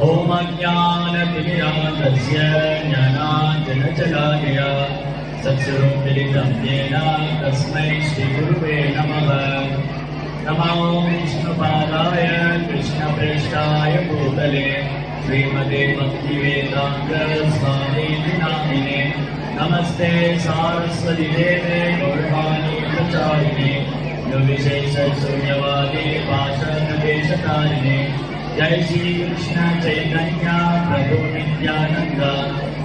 ओम अज्ञानतिमिरान्धस्य ज्ञानाञ्जनशलाकया चक्षुरुन्मिलितं येन तस्मै श्रीगुरुवे नमः। नमो विष्णुपादाय कृष्णप्रेष्ठाय भूतले श्रीमते भक्तिवेदान्त स्वामिने नामिने। नमस्ते सारस्वती देवे गौरवाणी प्रचारिणे निर्विशेष शून्यवादी भाषणदेशकारिणे। जय श्री कृष्ण चैतन्य प्रभु नित्यानंद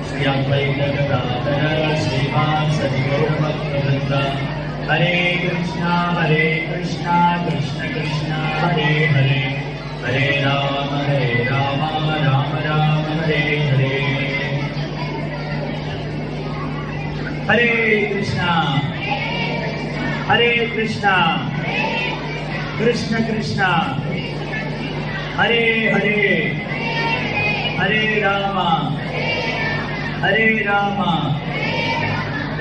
श्री अद्वैत गदाधर श्रीवासदि गौरभक्तवृंद। हरे कृष्ण कृष्ण कृष्ण हरे हरे, हरे राम राम राम हरे हरे। हरे कृष्ण कृष्ण कृष्ण हरे हरे, हरे राम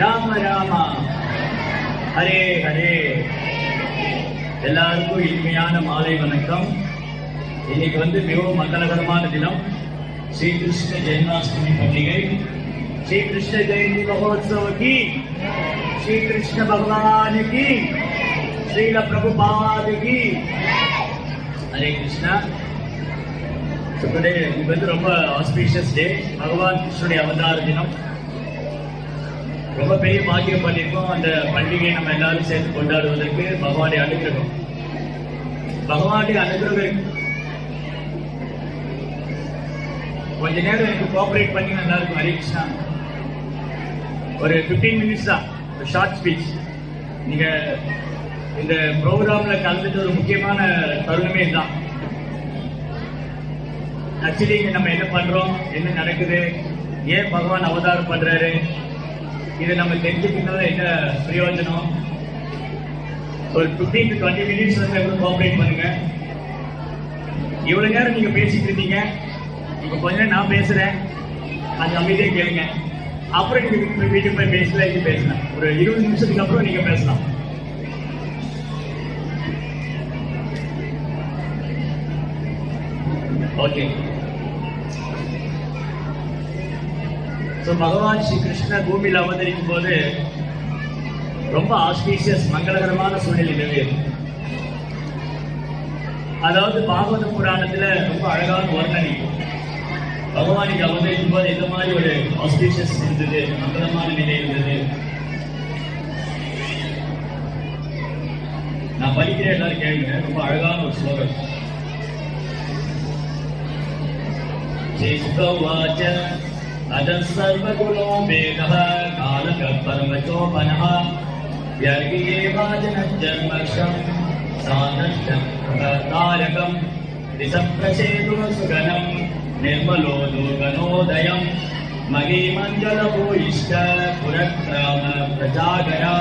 राम राम हरे हरे। எல்லாருக்கும் இனிமையான மாலை வணக்கம். இன்னைக்கு மிகவும் மங்களகரமான தினம், ஸ்ரீ கிருஷ்ண ஜென்மாஷ்டமி பண்டிகை. श्री कृष्ण जयंती महोत्सव की, श्री कृष्ण भगवान की, श्रील प्रभुपाद की। हरे कृष्णा। இது ரொம்ப ஆஸ்பீஷியஸ் டே, பகவான் கிருஷ்ணனுடைய அவதார தினம். ரொம்ப பெரிய பாக்கியம் பண்ணியிருக்கோம் அந்த பண்டிகையை நம்ம எல்லாரும் சேர்த்து கொண்டாடுவதற்கு. பகவானுடைய அனுகிரகம், பகவானுடைய அனுகிரகம். கொஞ்ச நேரம் எனக்கு கோஆபரேட் பண்ணி நல்லா இருக்கும். ஹரே கிருஷ்ணா. ஒரு 15 minutes தான் ஷார்ட் ஸ்பீச். நீங்க இந்த ப்ரோக்ராம்ல கலந்துட்டு ஒரு முக்கியமான தருணமே தான். ஆக்சுவலி இங்க நம்ம என்ன பண்றோம், என்ன நடக்குது, ஏன் பகவான் அவதாரம் பண்றாரு, இதை நம்ம தெரிஞ்சுக்கிறதுனால என்ன பிரயோஜனம். ஒரு 15 to 20 minutes கோஆபரேட் பண்ணுங்க. இவ்வளவு நேரம் நீங்க பேசிட்டு இருந்தீங்க, இப்ப கொஞ்ச நேரம் நான் பேசுறேன், அது அமைதியே கேளுங்க. அப்புறம் நீங்க வீட்டுக்கு போய் பேசல, இங்க பேசலாம். ஒரு 20 நிமிஷத்துக்கு அப்புறம் நீங்க பேசலாம். ஓகே. பகவான் ஸ்ரீ கிருஷ்ண பூமியில் அவதரிக்கும் போது ரொம்ப ஆஸ்பீஷியஸ் மங்களகரமான சூழ்நிலை நிலவியது. அதாவது பாகவத புராணத்துல ரொம்ப அழகான வர்ணனை பகவானுக்கு அவதரிக்கும் போது எந்த மாதிரி ஒரு ஆஸ்பீஷியஸ் இருந்தது, மங்களமான நிலை இருந்தது. நான் படிக்கிறேன், எல்லாரும் கேளுங்க. ரொம்ப அழகான ஒரு ஸ்லோகம். சேஷ்டவாச்ச அஜ சர்வகுணோ வேதः காலக பரமசோபனः யர்கியே வாஜன ஜன்மக்ஷம் சாதஷ்டம் தாரகம் திசப்ரசேது சுகனம் निर्मलो दुर्गनोदयम् महीमञ्जलभूयिष्ठ पुरक्राम प्रजागरा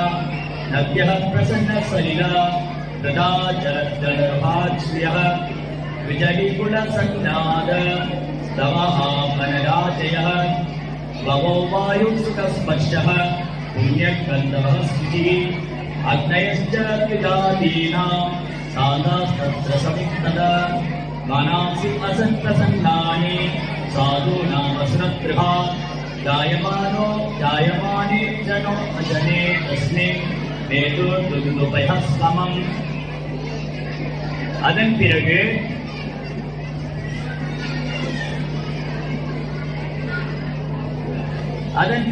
नद्यः प्रसन्नसलिला तदा जलदर्भाश्रियः विजयकुलसन्नाद स्तवः वनराजयः ववो वायुसुखस्पर्शः पुण्यगन्धः शुचिः अग्नयश्च विदादीनां सादास्तत्र समित्तदा मानांसि असन्तसन्नानि साधूनामसुरगृहा जायमाने जनो अजने तस्मिन् वेदोर्दुदुपयः समम्. அதன்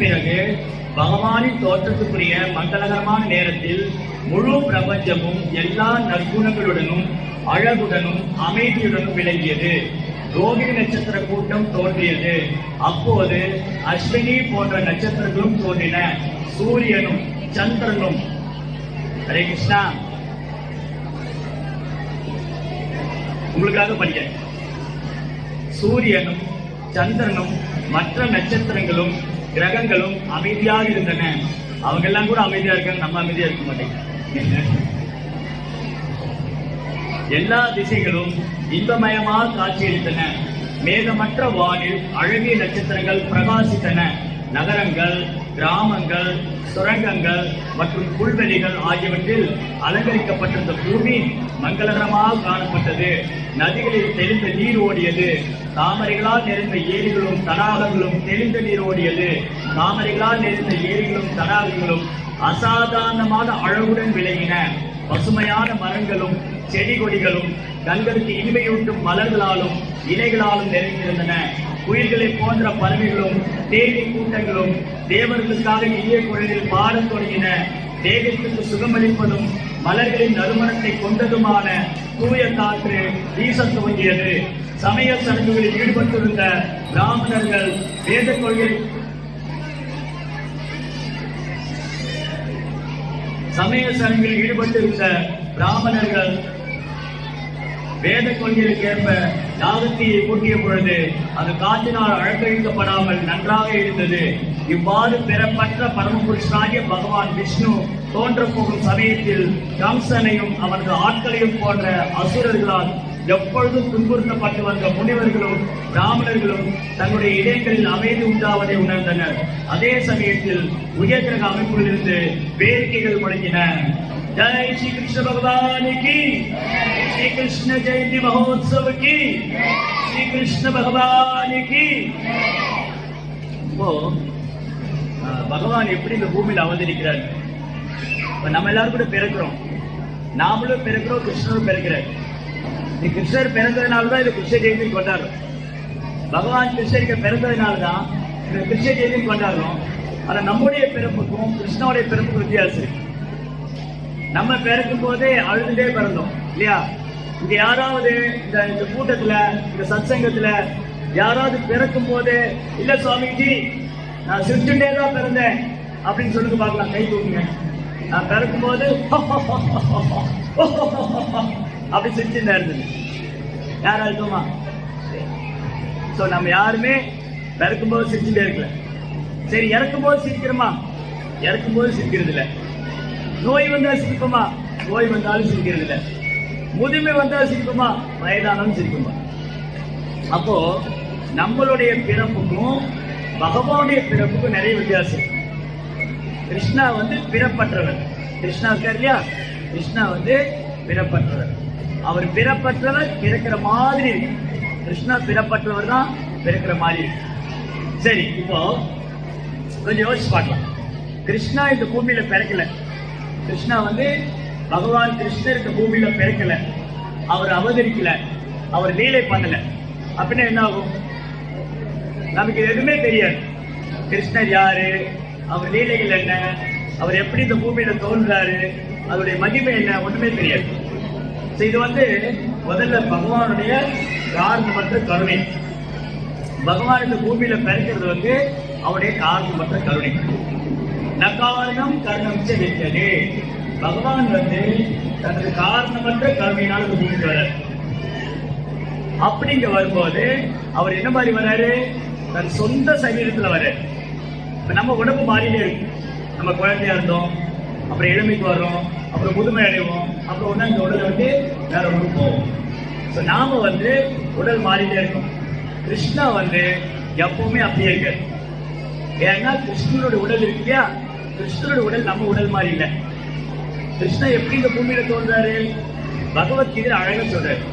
பிறகு பகவானின் தோற்றத்துக்குரிய மங்களகரமான நேரத்தில் முழு பிரபஞ்சமும் எல்லா நற்குணங்களுடனும் அழகுடனும் அமைதியுடனும் விளங்கியது. ரோகிணி நட்சத்திர கூட்டம் தோன்றியது. அப்போது அஸ்வினி போன்ற நட்சத்திரங்களும் தோன்றின. சூரியனும் சந்திரனும். ஹரே கிருஷ்ணா. உங்களுக்காக படிக்க. சூரியனும் சந்திரனும் மற்ற நட்சத்திரங்களும் கிரகங்களும் அமைதியாக இருந்தன. அவங்க எல்லாம் கூட அமைதியா இருக்காங்க, நம்ம அமைதியா இருக்க மாட்டேங்க. எல்லா திசைகளும் இன்பமயமாக காட்சியளித்தன. மேகமற்ற வானில் அழகிய நட்சத்திரங்கள் பிரகாசித்தன. நகரங்கள், கிராமங்கள், சுரங்கங்கள் மற்றும் புல்வெளிகள் ஆகியவற்றில் அலங்கரிக்கப்பட்டிருந்த பூமி மங்களகரமாக காணப்பட்டது. நதிகளில் தெளிந்த நீர் ஓடியது. தாமரைகளால் நிறைந்த ஏரிகளும் தடாகங்களும் தெளிந்த நீர் ஓடியது. தாமரைகளால் நிறைந்த ஏரிகளும் தடாகங்களும் அசாதாரணமான அழகுடன் விளங்கின. பசுமையான மரங்களும் செடி கொடிகளும் கண்களுக்கு இனிமையூட்டும் மலர்களாலும் இலைகளாலும் நிறைந்திருந்தன. குயில்களை போன்ற பறவைகளும் தேனி கூட்டங்களும் தேவர்களுக்காக இனிய குரலில் பாடத் தொடங்கின. தேகத்துக்கு சுகமளிப்பதும் மலர்களின் நறுமணத்தை கொண்டதுமான தூய காற்று வீசத் துவங்கியது. சமய சடங்குகளில் ஈடுபட்டிருந்த பிராமணர்கள் வேத கொள்கை சமய சடங்குகளில் ஈடுபட்டிருந்த பிராமணர்கள் வேத கொள்கைகளுக்கு ஏற்ப யாகத்தீயை கூட்டிய பொழுது அது காற்றினால் அழகழிக்கப்படாமல் நன்றாக இருந்தது. இவ்வாறு பெறப்பட்ட பரமபுருஷனாகிய பகவான் விஷ்ணு தோன்ற போகும் சமயத்தில் கம்சனையும் அவரது ஆட்களையும் போன்ற அசுரர்களால் எப்பொழுதும் துன்புறுத்தப்பட்டு வந்த முனிவர்களும் பிராமணர்களும் தங்களுடைய இதயங்களில் அமைதி உண்டாவதை உணர்ந்தனர். அதே சமயத்தில் உயர்கிரக அமைப்புகளிலிருந்து வேடிக்கைகள் முழங்கின. ஜெய் ஸ்ரீ கிருஷ்ண பகவானுக்கு, ஸ்ரீ கிருஷ்ண ஜெயந்தி மகோத்சவக்கு, ஸ்ரீ கிருஷ்ண பகவானுக்கு. இப்போ பகவான் எப்படி இந்த பூமியில் அவதரிக்கிறார்? நம்ம எல்லாரும் கூட பிறக்கிறோம், நாமளும் பிறக்கிறோம், கிருஷ்ணரும் பிறக்கிறார். கிருஷ்ணர் பிறந்ததுனாலதான் இது கிருஷ்ண ஜெயந்தி கொண்டாடுறோம். பகவான் கிருஷ்ணருக்கு பிறந்ததுனாலதான் இந்த கிருஷ்ண ஜெயந்தி கொண்டாடுறோம். ஆனா நம்முடைய பிறப்புக்கும் கிருஷ்ணனுடைய பிறப்புக்கும் வித்தியாசம் இருக்கு. நம்ம பிறக்கும் போதே அழுதுட்டே பிறந்தோம் இல்லையா? இங்க யாராவது இந்த கூட்டத்துல, இந்த சத்சங்கத்துல யாராவது பிறக்கும் போது இல்ல சுவாமிஜி நான் சிரிச்சுட்டே தான் பிறந்தேன் அப்படின்னு சொல்லுங்க பார்க்கலாம், கை தூக்குங்க. நான் பிறக்கும் போது அப்படி சிரிச்சுட்டே இருந்தது யாரா இருக்குமா? சோ நம்ம யாருமே பிறக்கும் போது சிரிச்சுட்டே இருக்கல. சரி, இறக்கும் போது சிரிக்கிறோமா? இறக்கும் போது சிரிக்கிறது இல்ல. நோய் வந்தா சிரிப்போமா? நோய் வந்தாலும் சிரிக்கிறது இல்ல. முதுமை வந்தா சிரிப்போமா? வயதானாலும் சிரிக்குமா? அப்போ நம்மளுடைய பிறப்புக்கும் பகவானுடைய பிறப்புக்கும் நிறைய வித்தியாசம். கிருஷ்ணா பிறப்பற்றவர். கிருஷ்ணா இருக்கார் இல்லையா? கிருஷ்ணா பிறப்பற்றவர். அவர் பிறப்பற்றவர் பிறக்கிற மாதிரி இருக்கு. கிருஷ்ணா பிறப்பற்றவர் தான் பிறக்கிற மாதிரி இருக்கு. சரி, இப்போ கொஞ்சம் யோசிச்சு பார்க்கலாம். கிருஷ்ணா இந்த பூமியில பிறக்கல. கிருஷ்ணா பகவான் கிருஷ்ணர் இந்த பூமியில பிறக்கல, அவர் அவதரிக்கல, அவர் லீலை பண்ணல. அப்படின்னா என்ன ஆகும்? நமக்கு எதுவுமே தெரியாது. கிருஷ்ணர் யாரு, அவர் லீலைகள் என்ன, அவர் எப்படி இந்த பூமியில தோன்றாரு, அதோடைய மகிமை என்ன, ஒண்ணுமே தெரியாது. இது முதல்ல பகவானுடைய காரணமற்ற கருணை. பகவான் இந்த பூமியில பிறக்கிறது அவருடைய காரணமற்ற கருணை. நகாரணம் கருணம் வைத்தது. பகவான் தனது காரணமற்ற கருணையினால் இந்த பூமிக்கு வர்றாரு. அப்படிங்க வரும்போது அவர் என்ன மாதிரி வர்றாரு? தன் சொந்த சரீரத்துல வர்றாரு. இப்ப நம்ம உடம்பு மாறிலே இருக்கு. நம்ம குழந்தையா இருந்தோம், அப்புறம் எளிமைக்கு வர்றோம், அப்புறம் முதுமை அடைவோம், அப்புறம் ஒண்ணு இந்த உடல் வேற ஒன்று போவோம். நாம உடல் மாறிட்டே இருக்கும். கிருஷ்ணா எப்பவுமே அப்படியே இருக்காரு. ஏன்னா கிருஷ்ணனுடைய உடல் இருக்கு இல்லையா? கிருஷ்ணனுடைய உடல் நம்ம உடல் மாதிரி இல்லை. கிருஷ்ணா எப்படி இந்த பூமியில தோன்றாரு? பகவத்கீதை அழகா சொல்றாரு.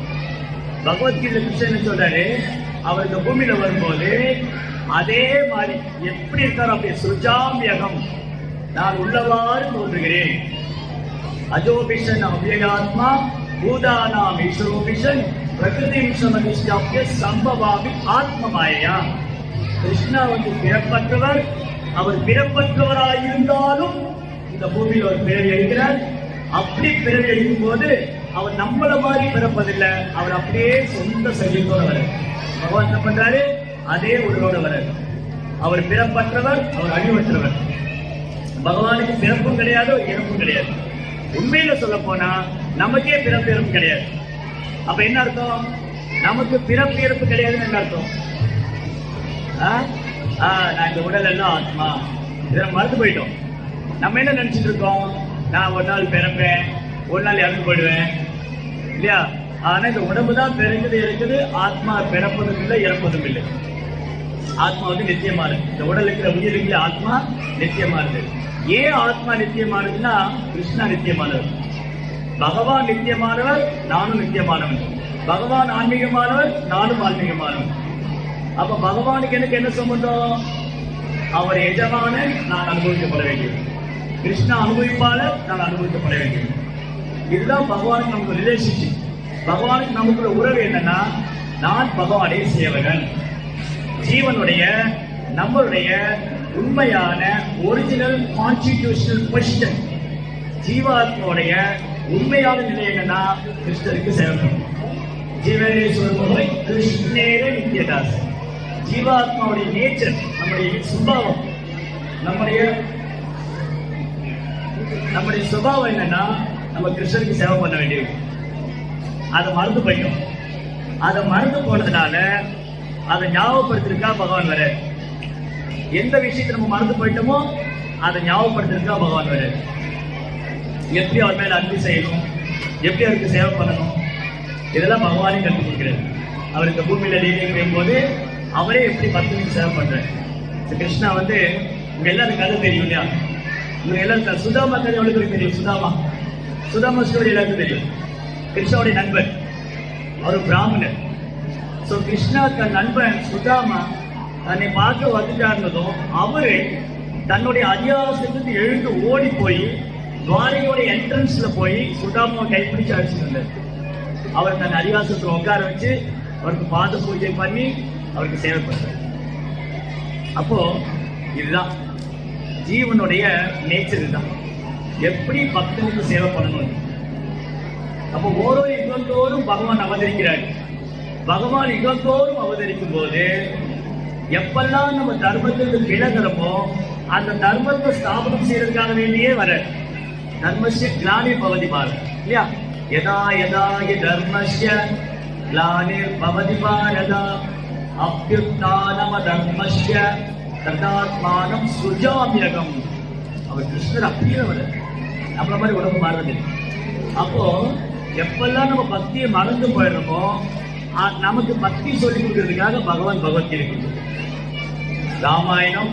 பகவத்கீதை கிருஷ்ணன் என்ன சொல்றாரு? அவர் இந்த பூமியில வரும்போது அதே மாதிரி எப்படி இருக்காரு? அப்படியே சுஜாமியகம், நான் உள்ளவாறு தோன்றுகிறேன். அஜோபிஷன் அவ்யயாத்மா பூதானாம் ஈஸ்வரோபிஷன் பிரகிருதி சமதிஷ்டாப்ய சம்பவாமி ஆத்மமாயா. கிருஷ்ணா பிறப்பற்றவர். அவர் பிறப்பற்றவராயிருந்தாலும் இந்த பூமியில் ஒரு பிறவி அளிக்கிறார். அப்படி பிறவி அளிக்கும் போது அவர் நம்மள மாதிரி பிறப்பதில்லை. அவர் அப்படியே சொந்த சரீரத்தோட வர பகவான் என்ன பண்றாரு? அதே உடலோட வர. அவர் பிறப்பற்றவர், அவர் அழிவற்றவர். பகவானுக்கு பிறப்பும் கிடையாது, இறப்பும் கிடையாது. உண்மையில சொல்ல போனா நமக்கே பிறப்பு இறப்பு கிடையாது. அப்ப என்ன அர்த்தம்? நமக்கு பிறப்பு இறப்பு கிடையாதுன்னு என்ன அர்த்தம்? நான் இந்த உடல் எல்லாம் ஆத்மா, இதை மறந்து போயிட்டோம். நம்ம என்ன நினைச்சிட்டு இருக்கோம்? நான் ஒரு நாள் பிறப்பேன், ஒரு நாள் இறந்து போயிடுவேன் இல்லையா? ஆனா இந்த உடம்பு தான் பிறகுது இருக்குது. ஆத்மா பிறப்பதும் இல்லை, இறப்பதும் இல்லை. ஆத்மா நித்தியமானது. இந்த உடல் இருக்கிற உயிருக்கு ஆத்மா நித்தியமானது. ஏன் ஆத்மா நித்தியமானதுன்னா கிருஷ்ணா நித்தியமானவர், பகவான் நித்தியமானவர், நானும் நித்தியமானவன். பகவான் ஆன்மீகமானவர், நானும் ஆன்மீகமானவன். அப்ப பகவானுக்கு எனக்கு என்ன சம்பந்தம்? அவர் எஜமான நான் அனுபவிக்கப்பட வேண்டியது, கிருஷ்ணா அனுபவிப்பாளர் நான் அனுபவிக்கப்பட வேண்டியது. இதுதான் பகவானுக்கு நமக்கு ரிலேஷன்ஷிப். பகவானுக்கு நமக்குள்ள உறவு என்னன்னா, நான் பகவானுடைய சேவகன். ஜீவனுடைய நம்மளுடைய உண்மையான ஒரிஜினல் கான்ஸ்டிடியூஷனல் பொசிஷன், ஜீவாத்மாவுடைய உண்மையான நிலை என்னன்னா கிருஷ்ணருக்கு சேவை. ஜீவனேஸ்வரர் கிருஷ்ணேரே நித்யதாஸ். ஜீவாத்மாவுடைய நேச்சர், நம்முடைய சுபாவம், நம்முடைய சுபாவம் என்னன்னா நம்ம கிருஷ்ணருக்கு சேவை பண்ண வேண்டியது. அதை மறந்து போயிட்டோம். அதை மறந்து போனதுனால அதை ஞாபகப்படுத்திருக்கா பகவான் வர. எந்த விஷயத்தை நம்ம மறந்து போயிட்டோமோ அதை ஞாபகப்படுத்திருக்கா பகவான் வர. எப்படி அவர் மேல அன்பு செய்யணும், எப்படி அவருக்கு சேவை பண்ணணும், இதெல்லாம் பகவானே கற்றுக் கொடுக்கிறார். அவர் இந்த பூமியில லீலை போது அவரே எப்படி 10 நிமிஷம் சேவை பண்றாரு. கிருஷ்ணா வந்து உங்க எல்லாரும் கதை தெரியும் இல்லையா? உங்க எல்லாரும் சுதாமா கதை எவ்வளவு தெரியும்? சுதாமா ஸ்டோரி எல்லாருக்கும் தெரியும். கிருஷ்ணாவுடைய நண்பர், அவர் பிராமணர். சோ கிருஷ்ணா தன் நண்பன் சுதாமா தன்னை பார்க்க வந்துட்டாருன்னதும் அவரு தன்னுடைய அதிகாரத்துக்கு எழுந்து ஓடி போய் துவாரகையோட என்ட்ரன்ஸ்ல போய் சுதாமாவை கைப்பிடிச்சு அழைச்சிட்டு வந்தார். அவர் தன் அதிகாரத்தை உட்கார வச்சு அவருக்கு பாத பூஜை பண்ணி அவருக்கு சேவை பண்றார். அப்போ இதுதான் ஜீவனுடைய நேச்சர். இதுதான் எப்படி பக்தனுக்கு சேவை பண்ணணும். அப்போ ஓரோ யுகத்தோறும் பகவான் அவதரிக்கிறார். பகவான் யுகத்தோறும் அவதரிக்கும் போது எப்பெல்லாம் நம்ம தர்மத்திற்கு விலகிறோமோ அந்த தர்மத்தை ஸ்தாபனம் செய்யறதுக்காக வேண்டியே வர. தர்மஸ்ய கிளானி பவதி பாரத் இல்லையா? யதா யதா தர்மஸ்ய கிளானிர் பவதி பாரத அப்யுத்தானம தர்மஸ்ய ததாத்மானம் சுஜாமியகம். அவர் கிருஷ்ணர் அப்படியே வர, நம்மள மாதிரி உடம்பு மாறுறது. அப்போ எப்பெல்லாம் நம்ம பக்தியை மறந்து போயிடுறோமோ நமக்கு பக்தி சொல்லிக் கொடுக்கறதுக்காக பகவான் பகவத்கீதை கொடுத்தார். ராமாயணம்,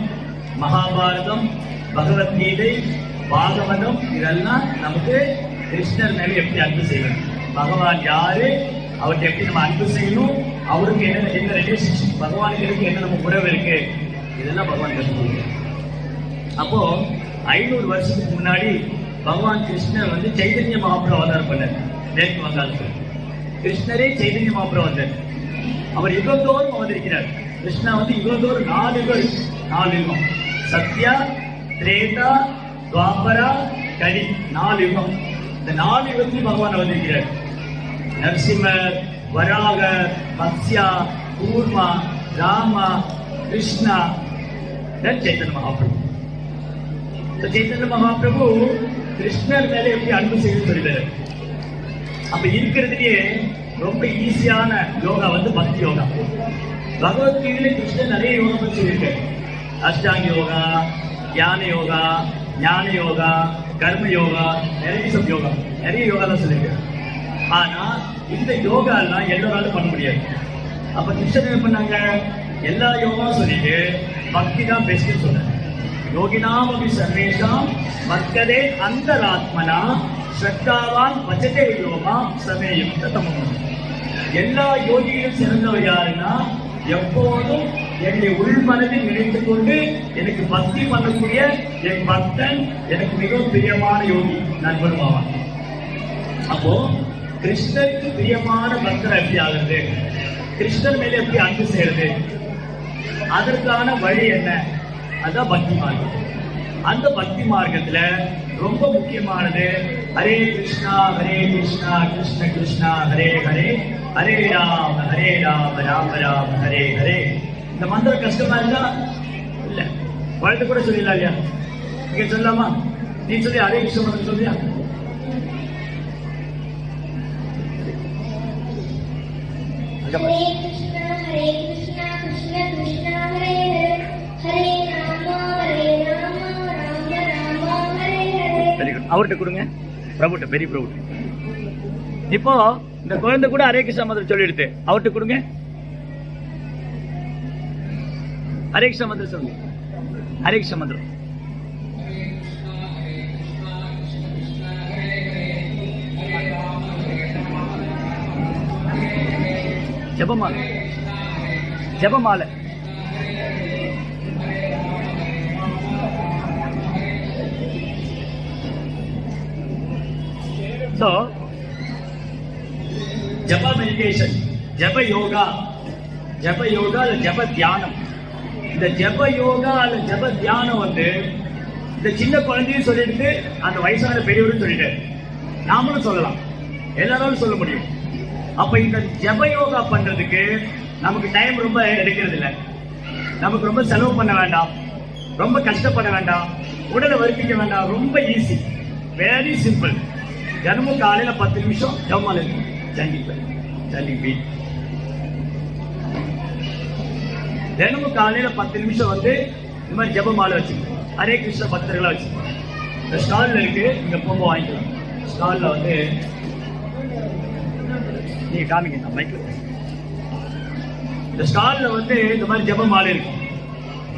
மகாபாரதம், பகவத்கீதை, பாகவதம் இதெல்லாம் நமக்கு கிருஷ்ணர் மேல எப்படி அன்பு செய்யணும், பகவான் யாரு, அவர்கிட்ட எப்படி நம்ம அன்பு செய்யணும், அவருக்கு என்ன ரிலேஷன்ஷிப், பகவானுக்கு இருக்கு என்ன நம்ம உறவு இருக்கு, இதெல்லாம் பகவான் கற்றுக் கொடுக்கிறார். அப்போ 500 வருஷத்துக்கு முன்னாடி பகவான் கிருஷ்ணர் வந்து சைதன்ய மகாபிரபு அவதாரம் பண்ணார். மேற்கு வங்காளத்தில் கிருஷ்ணரே சைதன்ய மகாபிரபு வந்தார். அவர் யுகத்தோறும் அவதரிக்கிறார். கிருஷ்ணா வந்து யுகத்தோறும் 4 யுகம், சத்யா, திரேதா, துவாபரா, கலி, 4 யுகம். இந்த 4 யுகத்தையும் பகவான் அவதரிக்கிறார். நரசிம்மர், வராக, மத்ஸ்யா, கூர்மா, ராமா, கிருஷ்ணா, சைத்தன்ய மகாபிரபு. சைத்தன்ய மகாபிரபு கிருஷ்ணர் மேல எப்படி அன்பு செய்து சொல்லிடுறாரு. அப்ப இருக்கிறதுலயே ரொம்ப ஈஸியான யோகா வந்து பக்தி யோகா. பகவத்கீதையில கிருஷ்ணன் நிறைய யோகா பற்றி சொல்லியிருக்காரு. அஷ்டாங்க யோகா, ஞான யோகா, ஞான யோகா, கர்ம யோகா, நிறைய யோகா தான் சொல்லியிருக்காரு. ஆனா இந்த யோகா எல்லாம் எல்லாராலும் பண்ண முடியாது. அப்ப கிருஷ்ணன் என்ன பண்ணாங்க, எல்லா யோகா சொல்லிட்டு பக்தி தான் பெஸ்ட் சொன்னாங்க. யோகினாம் அபி சர்வேஷாம் பக்ததே அந்தராத்மனா ஸ்ரத்தாவான் பச்சதே யோகா சமேயுக்த தமம். எல்லா யோகிகளும் சிறந்தவர் யாருன்னா எப்போதும் என்னை உள்மனதில் நினைத்துக் கொண்டு எனக்கு பக்தி பண்ணக்கூடிய என் பக்தன் எனக்கு மிகவும் பிரியமான யோகி நண்பருமாவான். அப்போ கிருஷ்ணருக்கு பிரியமான பக்தர் எப்படி ஆகுறது, கிருஷ்ணர் மேல எப்படி அன்பு செய்யறது, அதற்கான வழி என்ன, அதான் பக்தி மார்க்கம். அந்த பக்தி மார்க்கத்துல ரொம்ப முக்கியமானது ஹரே கிருஷ்ணா கிருஷ்ண கிருஷ்ணா ஹரே ஹரே, ஹரே ராம ராம ராம ஹரே ஹரே. இந்த மந்திரம் கஷ்டமா இருக்கா? இல்ல, வாழ்த்து கூட சொல்லிடலாம் இல்லையா? நீங்க சொல்லலாமா? நீ சொல்லி ஹரே கிருஷ்ண மந்திரம் சொல்லியா? ஹரே கிருஷ்ணா கிருஷ்ண கிருஷ்ணா ஹரே ஹரே, ஹரே ராமா ராம ராம ஹரே ஹரே. அவர்கிட்ட கொடுங்க, பிரபுட்ட, பெரிய பிரபுட்ட. இப்போ இந்த குழந்தை கூட ஹரே கிருஷ்ணா மந்திரம் சொல்லிடுது, அவர்கிட்ட கொடுங்க. ஹரே கிருஷ்ணா மந்திரம் சொல்லுங்க. ஹரே கிருஷ்ணா மந்திரம் ஜபமா ஜெபமாலை. So, ஜப மெடிடேஷன், ஜப யோகா, ஜப யோகா அல்ல ஜப தியானம். இந்த ஜப யோகா அல்ல ஜப தியானம் வந்து இந்த சின்ன குழந்தையும் சொல்லிட்டு அந்த வயசான பெரியவரும் சொல்லிட்டு நாமளும் சொல்லலாம், எல்லாராலும் சொல்ல முடியும். அப்ப இந்த ஜப யோகா பண்றதுக்கு நமக்கு டைம் ரொம்ப எடுக்கிறது இல்லை, நமக்கு ரொம்ப செலவு பண்ண வேண்டாம், ரொம்ப கஷ்டப்பட வேண்டாம், உடலை வருத்திக்க வேண்டாம், ரொம்ப ஈஸி, வெரி சிம்பிள். தினமும் காலையில 10 நிமிஷம் ஜபமாலை இருக்கும். தினமும் காலையில 10 நிமிஷம் வந்து இந்த மாதிரி ஜபமாலை வச்சுக்கணும். ஹரே கிருஷ்ண பக்தர்களா வச்சுக்கணும். இந்த ஸ்டால்ல இருக்கு, இங்க போகும்போது வாங்கிக்கலாம். ஸ்டால்ல வந்து நீங்க காமிங்க மைக்ல. இந்த ஸ்டால்ல வந்து இந்த மாதிரி ஜபமாலை இருக்கும்.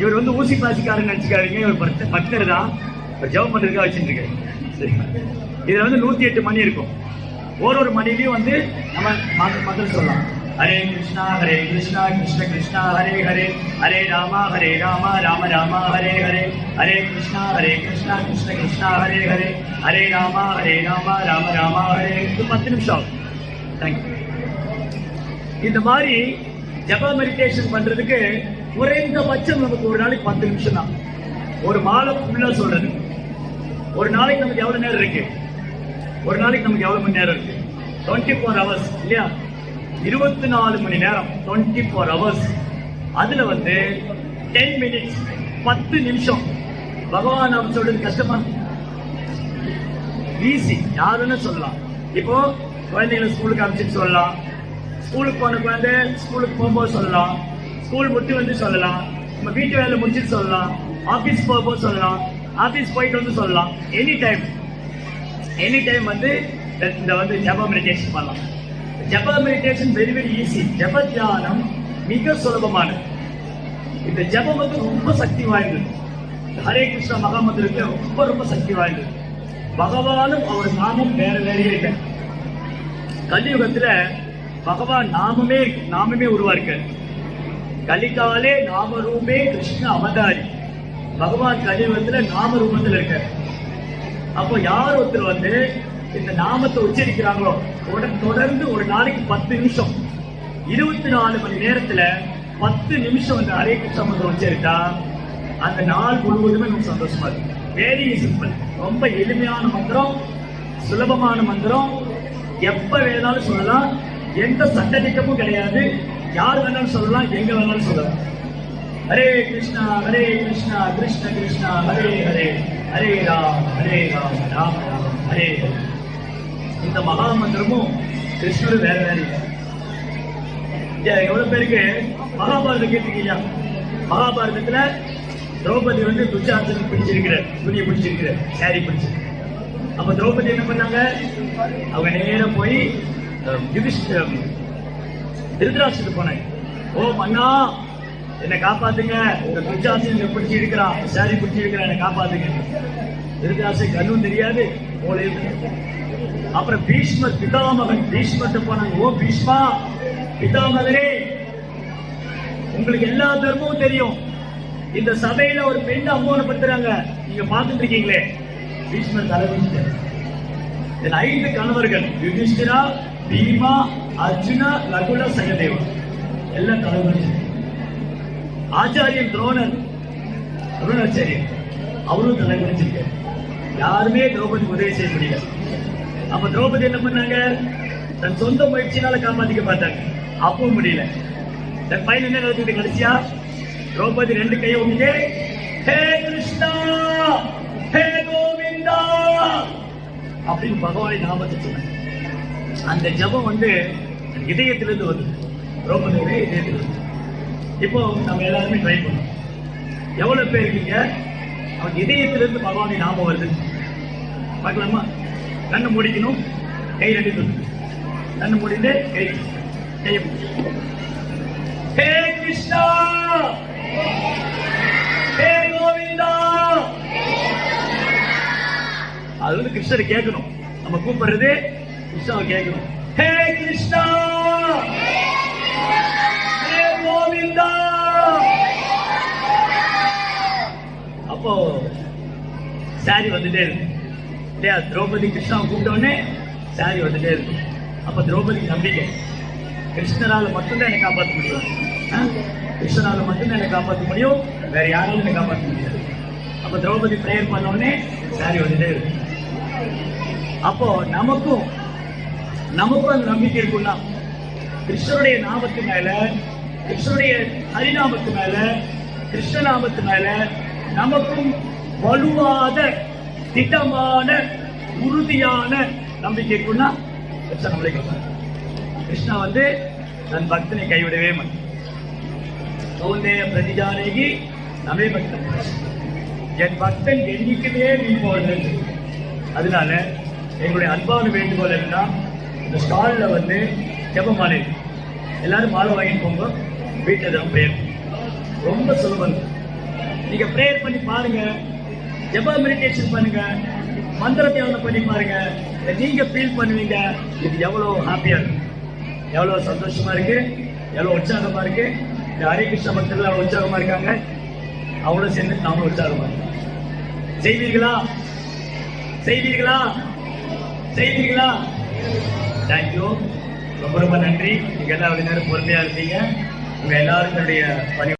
இவர் வந்து ஊசி பாசிக்காரன்னு நினைச்சுக்காதீங்க, இவர் பக்தர் தான், ஜபம் பண்றதுக்காக வச்சுட்டு இருக்காரு. இதுல வந்து 108 மணி இருக்கும். ஒரு மணிலையும் வந்து நம்ம மந்திரம் சொல்லலாம். ஹரே கிருஷ்ணா கிருஷ்ணா கிருஷ்ணா ஹரே ஹரே, ஹரே ராமா ராம ராம ஹரே ஹரே, ஹரே கிருஷ்ணா கிருஷ்ணா கிருஷ்ணா ஹரே ஹரே, ஹரே ராமா ராம ராம ஹரே. இது 10 நிமிஷம் ஆகும். தேங்க்யூ. இந்த மாதிரி ஜப மெடிடேஷன் பண்றதுக்கு குறைந்தபட்சம் நமக்கு ஒரு நாளைக்கு 10 நிமிஷம் தான். ஒரு மாலை ஃபுல்லா சொல்றது. ஒரு நாளைக்கு நமக்கு எவ்வளவு நேரம் இருக்கு? ஒரு நாளைக்கு நமக்கு எவ்வளவு மணி நேரம் இருக்கு? 24 ஹவர்ஸ் இல்லையா? 24 மணி நேரம், 24 ஹவர்ஸ். அதுல வந்து 10 மினிட்ஸ், 10 நிமிஷம் பகவான் நாம் சொல்றது கஷ்டமா? ஈஸி, யாருன்னு சொல்லலாம். இப்போ குழந்தைகளை ஸ்கூலுக்கு அனுப்பிச்சு சொல்லலாம், ஸ்கூலுக்கு போன குழந்தை ஸ்கூலுக்கு போகும்போது சொல்லலாம், ஸ்கூல் முடிச்சு வந்து சொல்லலாம், நம்ம வீட்டு வேலை முடிச்சுட்டு சொல்லலாம், ஆபீஸ் போகும்போது சொல்லலாம், ஆபீஸ் போயிட்டு வந்து சொல்லலாம். எனி டைம் வந்து இந்த வந்து ஜப மெடிடேஷன் பண்ணலாம். ஜப மெடிடேஷன் வெரி வெரி ஈஸி. ஜப தியானம் மிக சுலபமானது. இந்த ஜபம் வந்து ரொம்ப சக்தி வாய்ந்தது. ஹரே கிருஷ்ணா மகாமந்திரத்துல ரொம்ப ரொம்ப சக்தி வாய்ந்தது. பகவானும் அவர் நாமம் வேற வேறையே இல்லை. கலியுகத்துல பகவான் நாமமே உருவாக்க. கலிகாலே நாமரூபே கிருஷ்ண அவதாரி. பகவான் கலியுகத்துல நாம ரூபத்துல இருக்க. அப்போ யார் ஒருத்தர் வந்து இந்த நாமத்தை உச்சரிக்கிறாங்களோ தொடர்ந்து ஒரு நாளைக்கு 10 நிமிஷம், 24 மணி நேரத்துல 10 நிமிஷம் வந்து ஹரே கிருஷ்ணா மந்திரம் உச்சரித்தா அந்த நாள் முழுவதுமே நமக்கு சந்தோஷமா இருக்கு. வெரி சிம்பிள், ரொம்ப எளிமையான மந்திரம், சுலபமான மந்திரம். எப்ப வேணாலும் சொல்லலாம், எந்த சட்டத்திட்டமும் கிடையாது. யார் வேணாலும் சொல்லலாம், எங்க வேணாலும் சொல்லலாம். ஹரே கிருஷ்ணா கிருஷ்ணா கிருஷ்ணா ஹரே ஹரே, ஹரே ராம் ராம ராம ஹரே ஹரே. இந்த மகா மந்திரமும் கிருஷ்ணரும் வேற வேற இல்லை. எவ்வளவு பேருக்கு மகாபாரதம் கேட்டிருக்கீங்க? மகாபாரதத்துல திரௌபதி வந்து துச்சாதனுக்கு பிடிச்சிருக்கிற துணியை பிடிச்சிருக்கிற சாரி பிடிச்சி. அப்ப திரௌபதி என்ன பண்ணாங்க? அவங்க நேரம் போய் திருதராஷ்டிரத்துக்கு போனாங்க. ஓ மன்னா, என்னை காப்பாத்துங்க, இந்த துச்சாசன் பிடிச்சி இருக்கிறான், சாரி பிடிச்சி இருக்கிறான், என்னை காப்பாத்துங்க. திருதராஷ்டிர கண்ணும் தெரியாது, போலே. அப்புறம் பீஷ்மர் பிதாமகன் பீஷ்மர்ட்ட போனாங்க. ஓ பீஷ்மா பிதாமகரே, உங்களுக்கு எல்லா தர்மமும் தெரியும், இந்த சபையில ஒரு பெண் அவமானப்படுத்துறாங்க, நீங்க பார்த்துட்டு இருக்கீங்களே. பீஷ்மர் தலைவலிச்சார். 5 கணவர்கள், யுதிஷ்டிரா, பீமா, அர்ஜுனா, நகுல, சகதேவா, எல்லாம் தலைவலிச்சு. ஆச்சாரியன் துரோணாச்சாரியன் அவரும் தலைவலிச்சிருக்காரு. யாருமே திரௌபதி உதவி செய்ய முடியல. அப்ப திரௌபதி என்ன பண்ணாங்க? தன் சொந்த முயற்சினால காப்பாத்திக்க பார்த்தாங்க, அப்பவும் முடியல. தன் பையன் என்ன நடந்தது? கடைசியா திரௌபதி 2 கையை ஒட்டிட்டு ஹே கிருஷ்ணா ஹே கோவிந்தா அப்படின்னு பகவானை நாமத்தை சொன்னாங்க. அந்த ஜபம் வந்து இதயத்திலிருந்து வருது, திரௌபதியோட இதயத்திலிருந்து. இப்போ நம்ம எல்லாருமே ட்ரை பண்ணோம். எவ்வளவு பேர் இருக்கீங்க அவன் இதயத்திலிருந்து பகவானை நாமம் வருது? பார்க்கலாமா? கண்ணை மூடிக்கணும், கை 2 கண்ணு மூடிட்டு கையை ஹே கிருஷ்ணா ஹே கோவிந்தா. அது வந்து கிருஷ்ணரை கேட்கணும். நம்ம கூப்பிடுறது கிருஷ்ணாவை கேட்கணும். ஹே கிருஷ்ணா ஹே கோவிந்தா. சாரி வந்துட்டே இருக்கு இல்லையா? திரௌபதி கிருஷ்ணாவை கூப்பிட்ட உடனே சாரி வந்துட்டே இருக்கு. அப்ப திரௌபதி நம்பிக்கை, கிருஷ்ணரால மட்டும்தான் என்னை காப்பாற்ற முடியும், கிருஷ்ணரால மட்டும்தான் என்னை காப்பாற்ற முடியும், வேற யாராலும் என்னை காப்பாற்ற முடியாது. அப்ப திரௌபதி பிரேயர் பண்ண உடனே சாரி வந்துட்டே இருக்கு. அப்போ நமக்கும் அந்த நம்பிக்கை இருக்குன்னா கிருஷ்ணருடைய நாமத்து மேல, கிருஷ்ணருடைய ஹரிநாமத்து மேல, கிருஷ்ண நாமத்து மேல நமக்கும் வலுவாத திட்டமான உறுதியான நம்பிக்கை இருக்குன்னா கிருஷ்ணன் நம்மளை கேட்பார். கிருஷ்ணா வந்து தன் பக்தனை கைவிடவே மாட்டான். கௌந்தேய பிரதிஜானேகி நமே பக்தன், என் பக்தன் என்னைக்குமே நீ போடுறது. அதனால எங்களுடைய அன்பான வேண்டுகோள் என்னன்னா, இந்த ஸ்டால்ல வந்து ஜெப மாலை எல்லாரும் மாலை வாங்கிட்டு போங்க, வீட்டில் தான் பிரேயர். ரொம்ப சுலபம். நீங்க பிரேயர் பண்ணி பாருங்க, ஜெப மெடிடேஷன் பண்ணுங்க, மந்திர தியானம் பண்ணி பாருங்க. நீங்க ஃபீல் பண்ணுவீங்க இது எவ்வளவு ஹாப்பியா இருக்கு, எவ்வளவு சந்தோஷமா இருக்கு, எவ்வளவு உற்சாகமா இருக்கு. இந்த ஹரே கிருஷ்ண பக்தர்கள் அவ்வளவு உற்சாகமா இருக்காங்க, அவ்வளவு சேர்ந்து நாமளும் உற்சாகமா இருக்கோம். செய்வீர்களா? செய்வீர்களா? செய்வீர்களா? தேங்க்யூ, ரொம்ப ரொம்ப நன்றி. நீங்க எல்லாரும் நேரம் பொறுமையா இருக்கீங்க. உங்க எல்லாருக்கும் என்னுடைய பணி